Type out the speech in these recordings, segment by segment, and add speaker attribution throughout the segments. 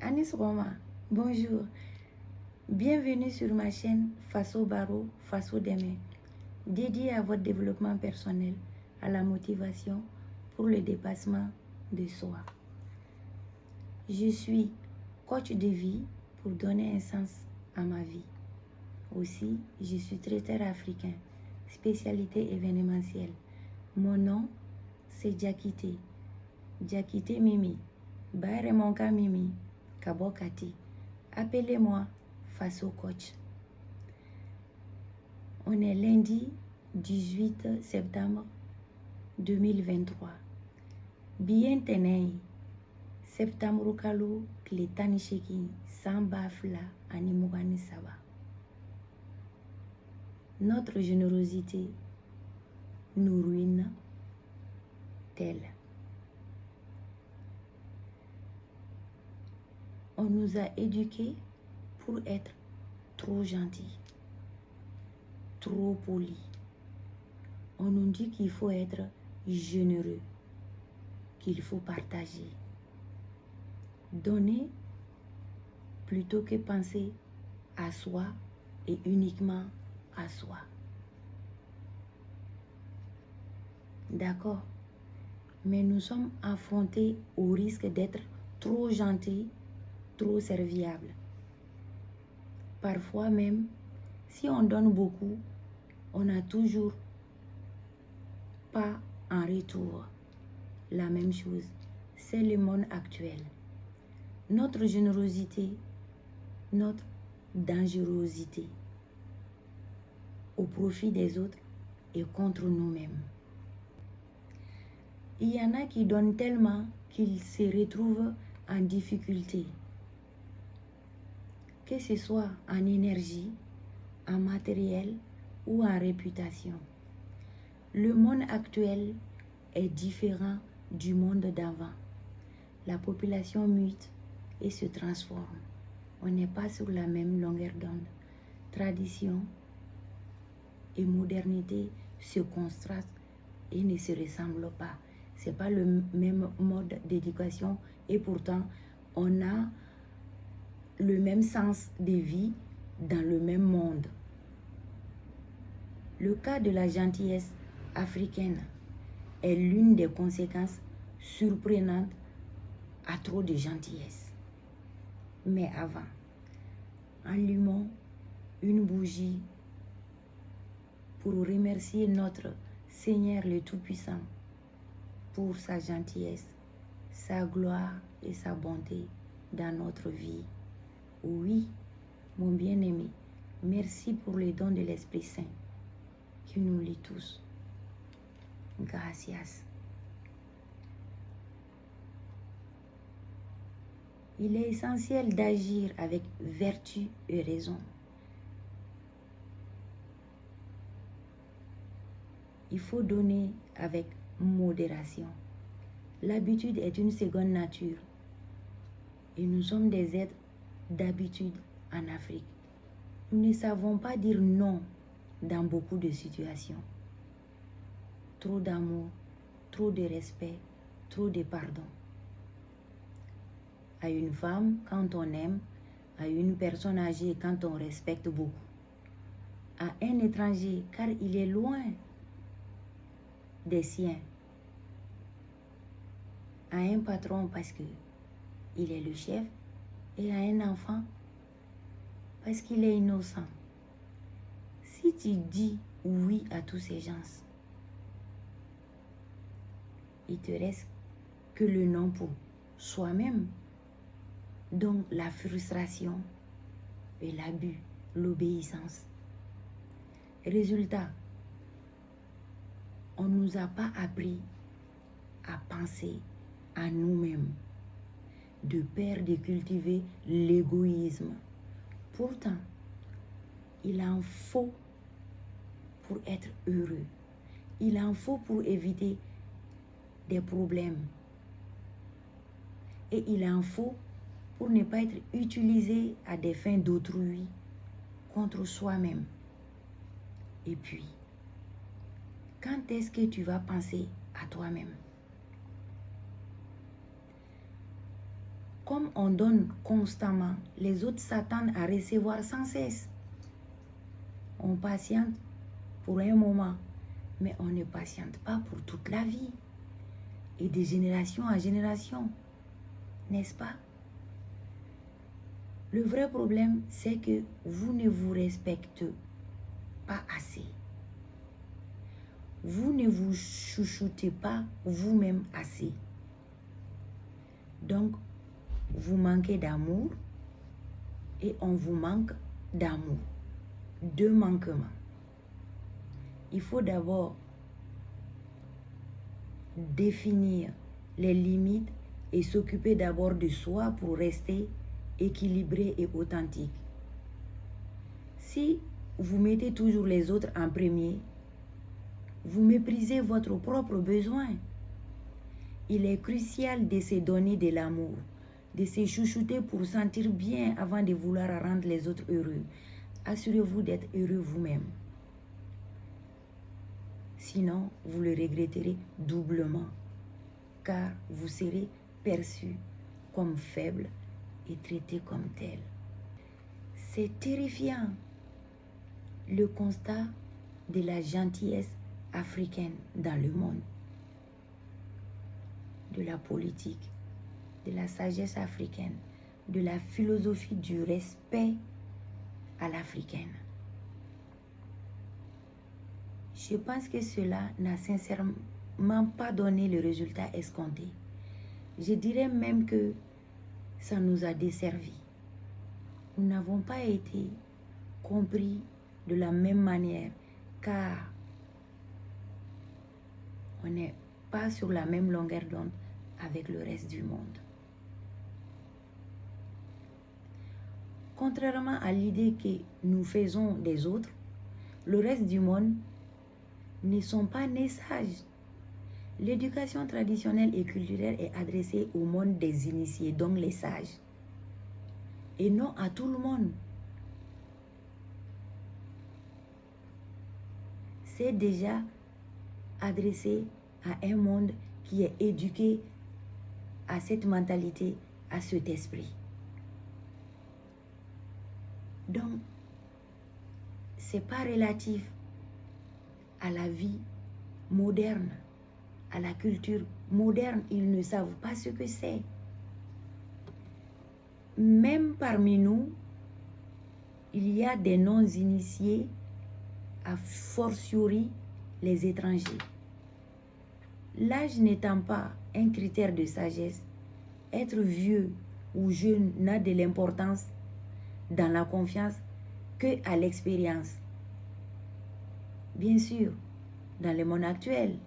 Speaker 1: Anis Roma, bonjour. Bienvenue sur ma chaîne Face au barreau, Face au demain, dédiée à votre développement personnel, à la motivation pour le dépassement de soi. Je suis coach de vie pour donner un sens à ma vie. Aussi, je suis traiteur africain, spécialité événementielle. Mon nom, c'est Diakité. Diakité Mimi. Bayre Monka Mimi. Kabokati. Appelez-moi Faso Coach. On est lundi 18 septembre 2023. Bien tenei. Septembre kalu kletani sheki samba fla animugani saba. Notre générosité nous ruine telle. On nous a éduqués pour être trop gentils, trop polis. On nous dit qu'il faut être généreux, qu'il faut partager, donner plutôt que penser à soi et uniquement à soi. D'accord, mais nous sommes affrontés au risque d'être trop gentils, trop serviables. Parfois même, si on donne beaucoup, on n'a toujours pas en retour la même chose. C'est le monde actuel. Notre générosité, notre dangerosité au profit des autres et contre nous-mêmes. Il y en a qui donnent tellement qu'ils se retrouvent en difficulté, que ce soit en énergie, en matériel ou en réputation. Le monde actuel est différent du monde d'avant. La population mute et se transforme. On n'est pas sur la même longueur d'onde. Tradition et modernité se contrastent et ne se ressemblent pas. Ce n'est pas le même mode d'éducation et pourtant on a le même sens de vie dans le même monde. Le cas de la gentillesse africaine est l'une des conséquences surprenantes à trop de gentillesse. Mais avant, allumons une bougie pour remercier notre Seigneur le Tout-Puissant pour sa gentillesse, sa gloire et sa bonté dans notre vie. Oui, mon bien-aimé, merci pour les dons de l'Esprit Saint qui nous lie tous. Gracias. Il est essentiel d'agir avec vertu et raison. Il faut donner avec modération. L'habitude est une seconde nature. Et nous sommes des êtres d'habitude en Afrique. Nous ne savons pas dire non dans beaucoup de situations. Trop d'amour, trop de respect, trop de pardon. À une femme quand on aime, à une personne âgée quand on respecte beaucoup, à un étranger car il est loin des siens, à un patron parce que il est le chef et à un enfant parce qu'il est innocent. Si tu dis oui à tous ces gens, il te reste que le non pour soi-même. Donc la frustration et l'abus, l'obéissance. Résultat, on ne nous a pas appris à penser à nous-mêmes, de peur de cultiver l'égoïsme. Pourtant, il en faut pour être heureux. Il en faut pour éviter des problèmes. Et il en faut pour ne pas être utilisé à des fins d'autrui contre soi-même. Et puis, quand est-ce que tu vas penser à toi-même? Comme on donne constamment, les autres s'attendent à recevoir sans cesse. On patiente pour un moment, mais on ne patiente pas pour toute la vie. Et de génération en génération, n'est-ce pas? Le vrai problème, c'est que vous ne vous respectez pas assez. Vous ne vous chouchoutez pas vous-même assez. Donc, vous manquez d'amour et on vous manque d'amour. Deux manquements. Il faut d'abord définir les limites et s'occuper d'abord de soi pour rester équilibré et authentique. Si vous mettez toujours les autres en premier, vous méprisez votre propre besoin. Il est crucial de se donner de l'amour, de se chouchouter pour sentir bien avant de vouloir rendre les autres heureux. Assurez-vous d'être heureux vous-même. Sinon, vous le regretterez doublement, car vous serez perçu comme faible et traité comme tel. C'est terrifiant, le constat de la gentillesse africaine dans le monde, de la politique, de la sagesse africaine, de la philosophie du respect à l'africaine. Je pense que cela n'a sincèrement pas donné le résultat escompté. Je dirais même que ça nous a desservis. Nous n'avons pas été compris de la même manière, car on n'est pas sur la même longueur d'onde avec le reste du monde. Contrairement à l'idée que nous faisons des autres, le reste du monde ne sont pas nés sages. L'éducation traditionnelle et culturelle est adressée au monde des initiés, donc les sages, et non à tout le monde. C'est déjà adressé à un monde qui est éduqué à cette mentalité, à cet esprit. Donc, c'est pas relatif à la vie moderne, à la culture moderne. Ils ne savent pas ce que c'est. Même parmi nous, il y a des non-initiés, a fortiori les étrangers. L'âge n'étant pas un critère de sagesse, être vieux ou jeune n'a de l'importance dans la confiance que à l'expérience. Bien sûr, dans le monde actuel,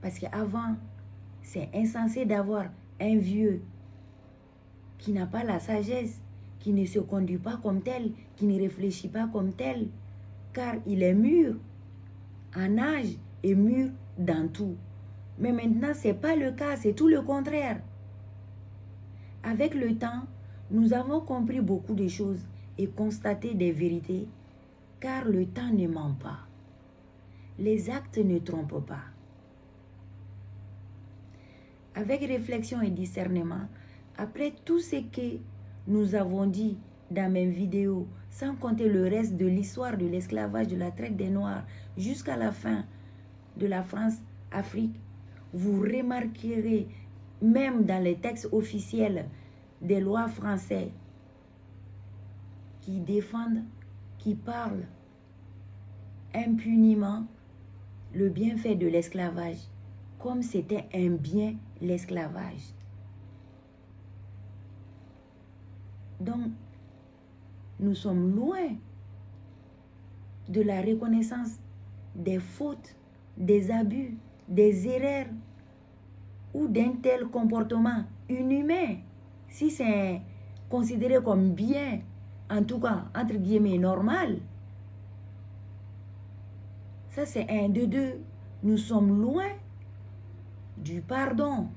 Speaker 1: parce qu'avant, c'est insensé d'avoir un vieux qui n'a pas la sagesse, qui ne se conduit pas comme tel, qui ne réfléchit pas comme tel, car il est mûr en âge et mûr dans tout. Mais maintenant, ce n'est pas le cas, c'est tout le contraire. Avec le temps, nous avons compris beaucoup de choses et constaté des vérités, car le temps ne ment pas. Les actes ne trompent pas. Avec réflexion et discernement, après tout ce que nous avons dit dans mes vidéos, sans compter le reste de l'histoire de l'esclavage, de la traite des Noirs, jusqu'à la fin de la France-Afrique, vous remarquerez, même dans les textes officiels des lois français, qui défendent, qui parlent impunément le bienfait de l'esclavage, comme c'était un bien l'esclavage. Donc, nous sommes loin de la reconnaissance des fautes, des abus, des erreurs ou d'un tel comportement inhumain. Si c'est considéré comme bien, en tout cas, entre guillemets, normal, ça c'est un de deux. Nous sommes loin du pardon.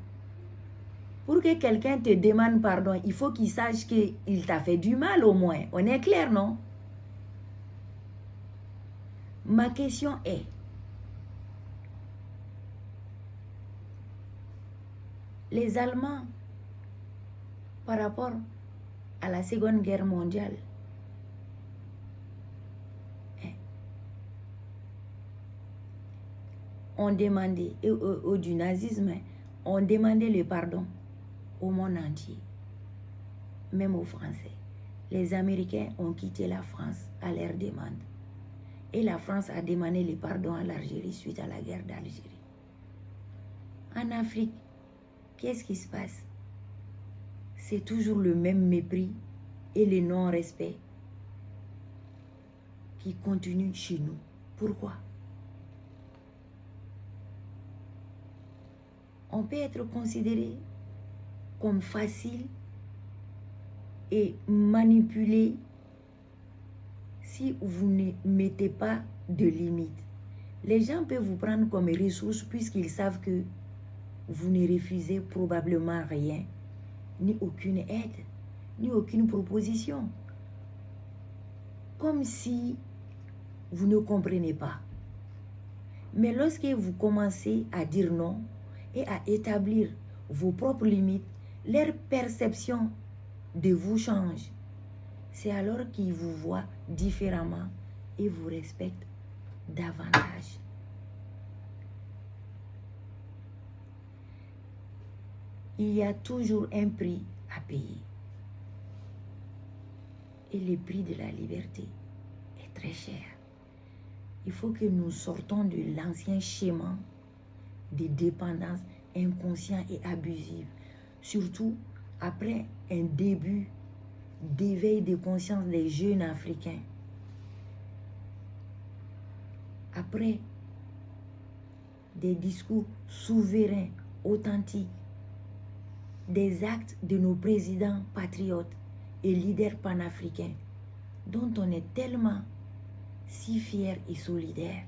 Speaker 1: Pour que quelqu'un te demande pardon, il faut qu'il sache qu'il t'a fait du mal au moins. On est clair, non? Ma question est, les Allemands par rapport à la Seconde Guerre mondiale. On demandait, du nazisme, on demandait le pardon au monde entier, même aux Français. Les Américains ont quitté la France à leur demande. Et la France a demandé le pardon à l'Algérie suite à la guerre d'Algérie. En Afrique, qu'est-ce qui se passe? C'est toujours le même mépris et le non-respect qui continuent chez nous. Pourquoi? On peut être considéré comme facile et manipulé si vous ne mettez pas de limites. Les gens peuvent vous prendre comme ressource puisqu'ils savent que vous ne refusez probablement rien, ni aucune aide, ni aucune proposition. Comme si vous ne comprenez pas. Mais lorsque vous commencez à dire non et à établir vos propres limites, leur perception de vous change. C'est alors qu'ils vous voient différemment et vous respectent davantage. Il y a toujours un prix à payer. Et le prix de la liberté est très cher. Il faut que nous sortons de l'ancien schéma de dépendance inconscient et abusive, surtout après un début d'éveil de conscience des jeunes Africains. Après des discours souverains, authentiques, des actes de nos présidents patriotes et leaders panafricains, dont on est tellement si fiers et solidaires.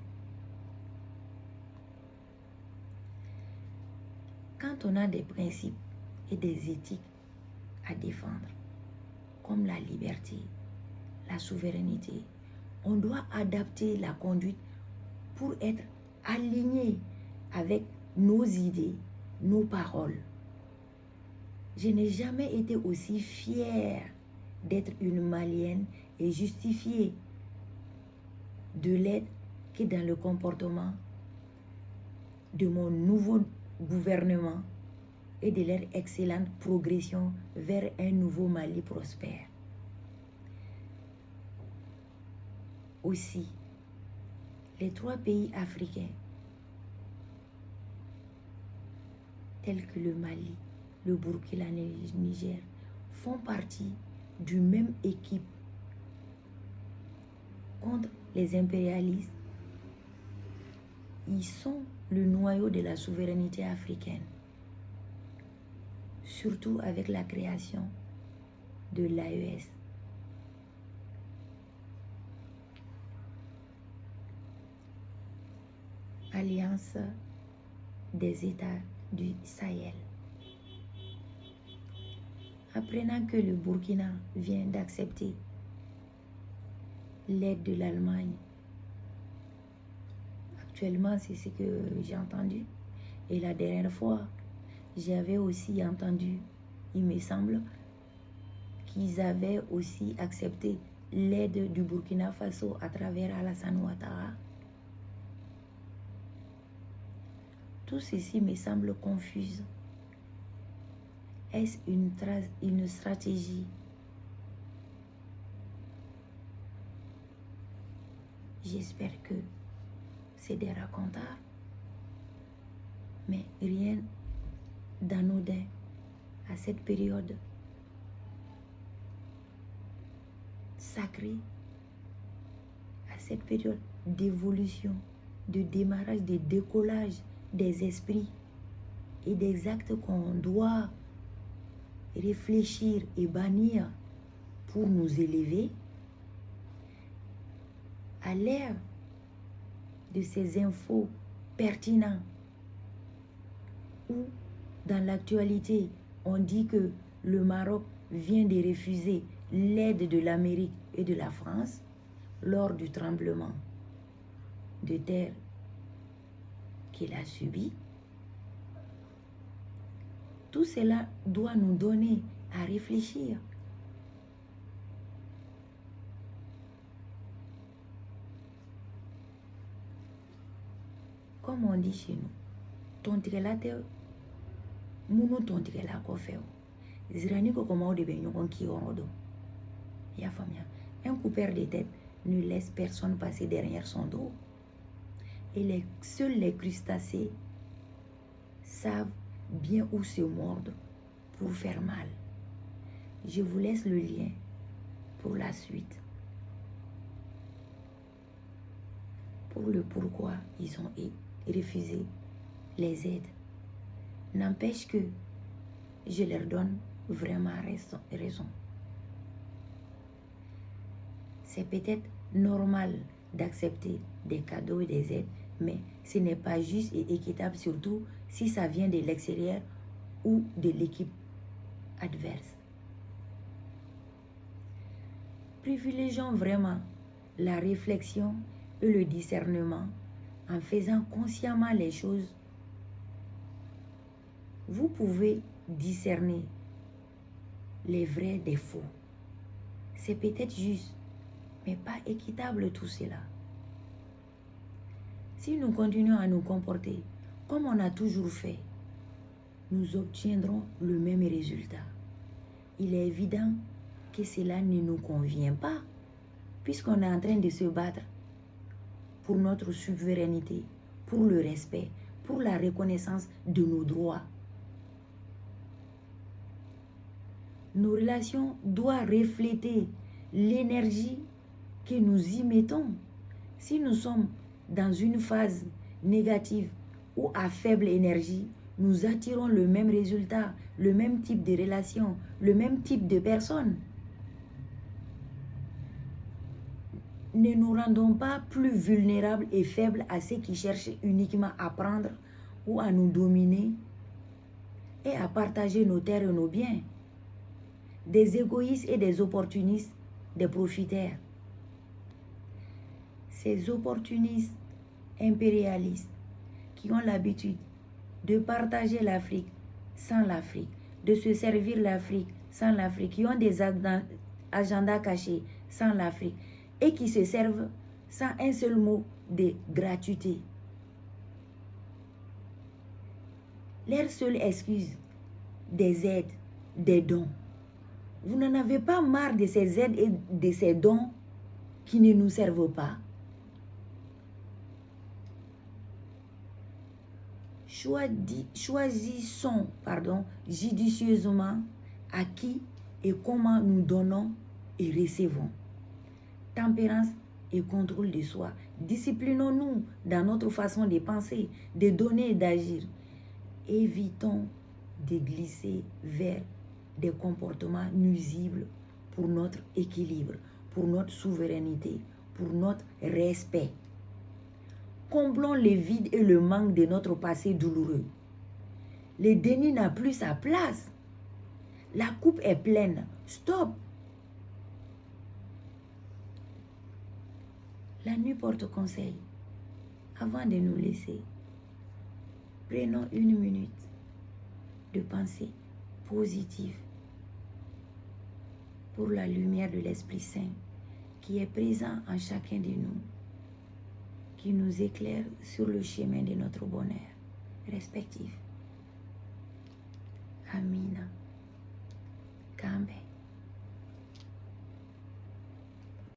Speaker 1: Quand on a des principes et des éthiques à défendre, comme la liberté, la souveraineté, on doit adapter la conduite pour être aligné avec nos idées, nos paroles. Je n'ai jamais été aussi fière d'être une Malienne et justifiée de l'aide que dans le comportement de mon nouveau gouvernement et de leur excellente progression vers un nouveau Mali prospère. Aussi, les 3 pays africains, tels que le Mali, le Burkina et le Niger, font partie du même équipe contre les impérialistes. Ils sont le noyau de la souveraineté africaine, surtout avec la création de l'AES. Alliance des États du Sahel. Apprenant que le Burkina vient d'accepter l'aide de l'Allemagne, actuellement c'est ce que j'ai entendu, et la dernière fois j'avais aussi entendu, il me semble, qu'ils avaient aussi accepté l'aide du Burkina Faso à travers Alassane Ouattara. Tout ceci me semble confus. Est-ce une stratégie? J'espère que c'est des racontars, mais rien d'anodin à cette période sacrée, à cette période d'évolution, de démarrage, de décollage des esprits et des actes qu'on doit réfléchir et bannir pour nous élever. À l'ère de ces infos pertinentes où dans l'actualité on dit que le Maroc vient de refuser l'aide de l'Amérique et de la France lors du tremblement de terre qu'il a subi. Tout cela doit nous donner à réfléchir. Comme on dit chez nous, ton tigre munu ton tigre la kofeo. Zirani ko koma o de be nyokon ki orodo. Ya famia. Un coupeur de tête ne laisse personne passer derrière son dos. Et seuls les crustacés savent bien où se mordre pour faire mal. Je vous laisse le lien pour la suite. Pour le pourquoi ils ont refusé les aides. N'empêche que je leur donne vraiment raison. C'est peut-être normal d'accepter des cadeaux et des aides, mais ce n'est pas juste et équitable, surtout si ça vient de l'extérieur ou de l'équipe adverse. Privilégions vraiment la réflexion et le discernement en faisant consciemment les choses. Vous pouvez discerner les vrais des faux. C'est peut-être juste, mais pas équitable tout cela. Si nous continuons à nous comporter comme on a toujours fait, nous obtiendrons le même résultat. Il est évident que cela ne nous convient pas, puisqu'on est en train de se battre pour notre souveraineté, pour le respect, pour la reconnaissance de nos droits. Nos relations doivent refléter l'énergie que nous y mettons. Si nous sommes dans une phase négative ou à faible énergie, nous attirons le même résultat, le même type de relation, le même type de personnes. Ne nous rendons pas plus vulnérables et faibles à ceux qui cherchent uniquement à prendre ou à nous dominer et à partager nos terres et nos biens. Des égoïstes et des opportunistes, des profiteurs. Ces opportunistes impérialistes qui ont l'habitude de partager l'Afrique sans l'Afrique, de se servir l'Afrique sans l'Afrique, qui ont des agendas cachés sans l'Afrique et qui se servent sans un seul mot de gratuité. Leur seule excuse, des aides, des dons. Vous n'en avez pas marre de ces aides et de ces dons qui ne nous servent pas? Choisissons judicieusement à qui et comment nous donnons et recevons. Tempérance et contrôle de soi. Disciplinons-nous dans notre façon de penser, de donner et d'agir. Évitons de glisser vers des comportements nuisibles pour notre équilibre, pour notre souveraineté, pour notre respect. Comblons les vides et le manque de notre passé douloureux. Le déni n'a plus sa place. La coupe est pleine. Stop. La nuit porte conseil. Avant de nous laisser, prenons une minute de pensée positive pour la lumière de l'Esprit Saint qui est présent en chacun de nous, qui nous éclaire sur le chemin de notre bonheur respectif. Amina. Kambe.